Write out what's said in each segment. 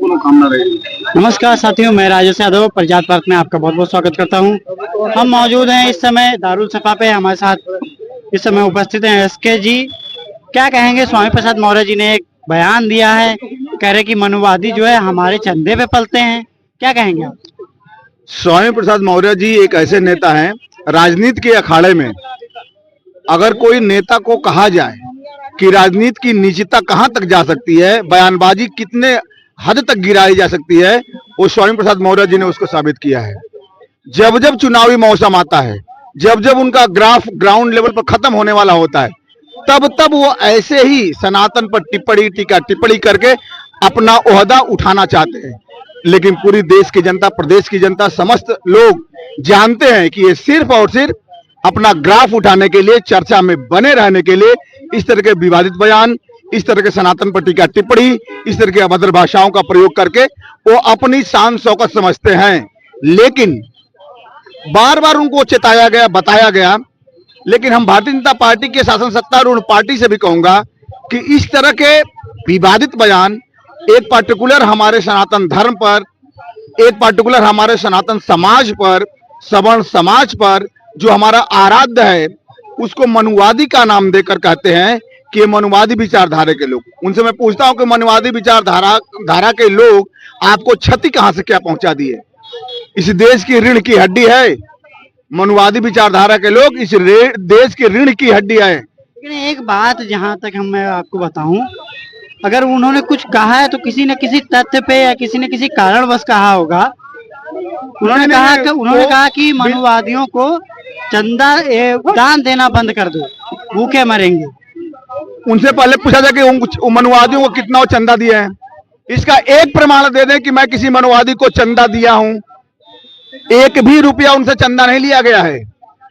मनोकामना रहेगी। नमस्कार साथियों, मैं राजेश यादव प्रजात पार्क में आपका बहुत बहुत स्वागत करता हूं। हम मौजूद हैं इस समय दारुल सफा पे। हमारे साथ इस समय उपस्थित हैं एसके जी। क्या कहेंगे? स्वामी प्रसाद मौर्य जी ने एक बयान दिया है, कह रहे कि मनुवादी जो है हमारे चंदे पे पलते हैं। क्या कहेंगे आप? स्वामी प्रसाद मौर्य जी एक ऐसे नेता हैं, राजनीति के अखाड़े में अगर कोई नेता को कहा जाए कि राजनीति की नीचता कहां तक जा सकती है, बयानबाजी कितने हद तक गिराई जा सकती है, वो स्वामी प्रसाद मौर्य जी ने उसको साबित किया है। जब जब चुनावी मौसम आता है, जब जब उनका ग्राफ ग्राउंड लेवल पर खत्म होने वाला होता है, तब तब वो ऐसे ही सनातन पर टिप्पणी टीका टिप्पणी करके अपना ओहदा उठाना चाहते हैं। लेकिन पूरी देश की जनता, प्रदेश की जनता, समस्त लोग जानते हैं कि ये सिर्फ और सिर्फ अपना ग्राफ उठाने के लिए, चर्चा में बने रहने के लिए इस तरह के विवादित बयान, इस तरह के सनातन पर टीका टिप्पणी, इस तरह के अभद्र भाषाओं का प्रयोग करके वो अपनी शान शौकत समझते हैं। लेकिन बार बार उनको चेताया गया, बताया गया, लेकिन हम भारतीय जनता पार्टी के शासन सत्तारूढ़ पार्टी से भी कहूंगा कि इस तरह के विवादित बयान एक पार्टिकुलर हमारे सनातन धर्म पर, एक पार्टिकुलर हमारे सनातन समाज पर, सवर्ण समाज पर, जो हमारा आराध्य है, उसको मनुवादी का नाम देकर कहते हैं कि मनुवादी विचारधारा के लोग। उनसे मैं पूछता हूं कि मनुवादी विचारधारा के लोग आपको क्षति कहां से क्या पहुंचा दिए? इस देश की रीढ़ की हड्डी है मनुवादी विचारधारा के लोग, इस देश की रीढ़ की हड्डी है। लेकिन एक बात जहां तक मैं आपको बताऊं, अगर उन्होंने कुछ कहा है तो किसी न किसी तथ्य पे या किसी न किसी कारणवश कहा होगा। उन्होंने कहा कि मनुवादियों को चंदा दान देना बंद कर दो, भूखे मरेंगे। उनसे पहले पूछा जाए कि मनुवादियों को कितना चंदा दिया है। इसका एक प्रमाण दे दें कि मैं किसी मनुवादी को चंदा दिया हूं। एक भी रुपया उनसे चंदा नहीं लिया गया है।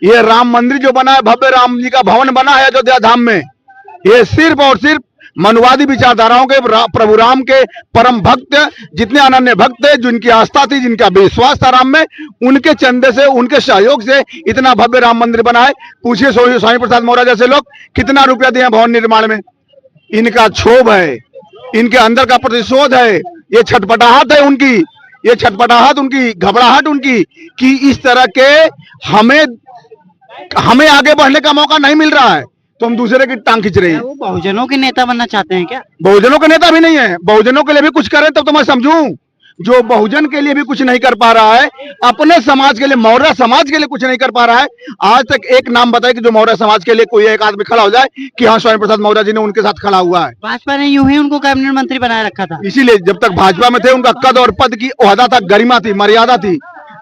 ये राम मंदिर जो बना है, भव्य राम जी का भवन बना है अयोध्या धाम में, ये सिर्फ और सिर्फ मनुवादी विचारधाराओं के प्रभु राम के परम भक्त, जितने अनन्य भक्त थे, जिनकी आस्था थी, जिनका विश्वास था राम में, उनके चंदे से, उनके सहयोग से इतना भव्य राम मंदिर बना है। पूछिए स्वामी प्रसाद मौर्य जैसे लोग कितना रुपया दिए भवन निर्माण में। इनका क्षोभ है, इनके अंदर का प्रतिशोध है, ये छटपटाहट है उनकी, ये छटपटाहट उनकी, घबराहट उनकी कि इस तरह के हमें आगे बढ़ने का मौका नहीं मिल रहा है, तो हम दूसरे की टांग खींच रहे हैं। वो बहुजनों के नेता बनना चाहते हैं क्या? बहुजनों के नेता भी नहीं है। बहुजनों के लिए भी कुछ करें तब तो मैं समझूं। जो बहुजन के लिए भी कुछ नहीं कर पा रहा है, अपने समाज के लिए, मौर्य समाज के लिए कुछ नहीं कर पा रहा है। आज तक एक नाम बताए कि जो मौर्य समाज के लिए कोई एक आदमी खड़ा हो जाए कि हाँ स्वामी प्रसाद मौर्य जी ने उनके साथ खड़ा हुआ है। भाजपा ने यूं ही उनको कैबिनेट मंत्री बनाए रखा था। इसीलिए जब तक भाजपा में थे उनका कद और पद की ओहदा था, गरिमा थी, मर्यादा थी।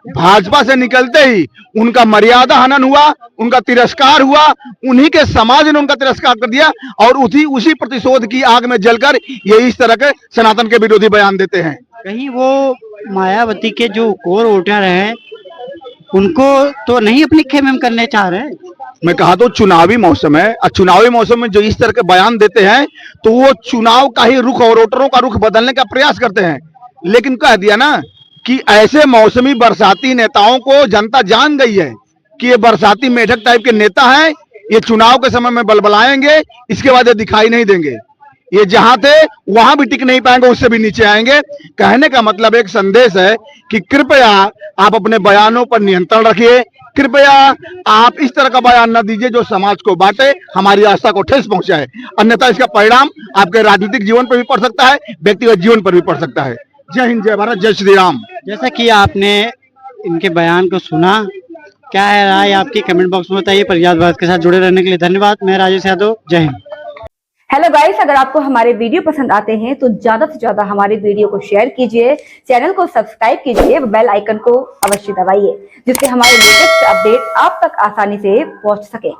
भाजपा से निकलते ही उनका मर्यादा हनन हुआ, उनका तिरस्कार हुआ, उन्हीं के समाज ने उनका तिरस्कार कर दिया और उसी प्रतिशोध की आग में जलकर ये इस तरह के सनातन के विरोधी बयान देते हैं। कहीं वो मायावती के जो कोर वोटर हैं, उनको तो नहीं अपनी खेमे में करने चाह रहे? मैं कहा तो चुनावी मौसम है, और चुनावी मौसम में जो इस तरह के बयान देते हैं तो वो चुनाव का ही रुख और वोटरों का रुख बदलने का प्रयास करते हैं। लेकिन कह दिया ना कि ऐसे मौसमी बरसाती नेताओं को जनता जान गई है कि ये बरसाती मेढक टाइप के नेता हैं। ये चुनाव के समय में बलबलाएंगे, इसके बाद ये दिखाई नहीं देंगे। ये जहां थे वहां भी टिक नहीं पाएंगे, उससे भी नीचे आएंगे। कहने का मतलब एक संदेश है कि कृपया आप अपने बयानों पर नियंत्रण रखिए। कृपया आप इस तरह का बयान न दीजिए जो समाज को बांटे, हमारी आस्था को ठेस पहुंचाए। अन्यथा इसका परिणाम आपके राजनीतिक जीवन पर भी पड़ सकता है, व्यक्तिगत जीवन पर भी पड़ सकता है। जय हिंद, जय भारत, जय श्री राम। जैसा कि आपने इनके बयान को सुना, क्या है राय आपकी? कमेंट बॉक्स में बताइए। प्रजात भारत के साथ जुड़े रहने के लिए धन्यवाद। मैं राजेश यादव, जय हिंद। हेलो गाइस, अगर आपको हमारे वीडियो पसंद आते हैं तो ज्यादा से ज्यादा हमारे वीडियो को शेयर कीजिए, चैनल को सब्सक्राइब कीजिए, बेल आइकन को अवश्य दबाइए, जिससे हमारे लेटेस्ट अपडेट आप तक आसानी से पहुंच सके।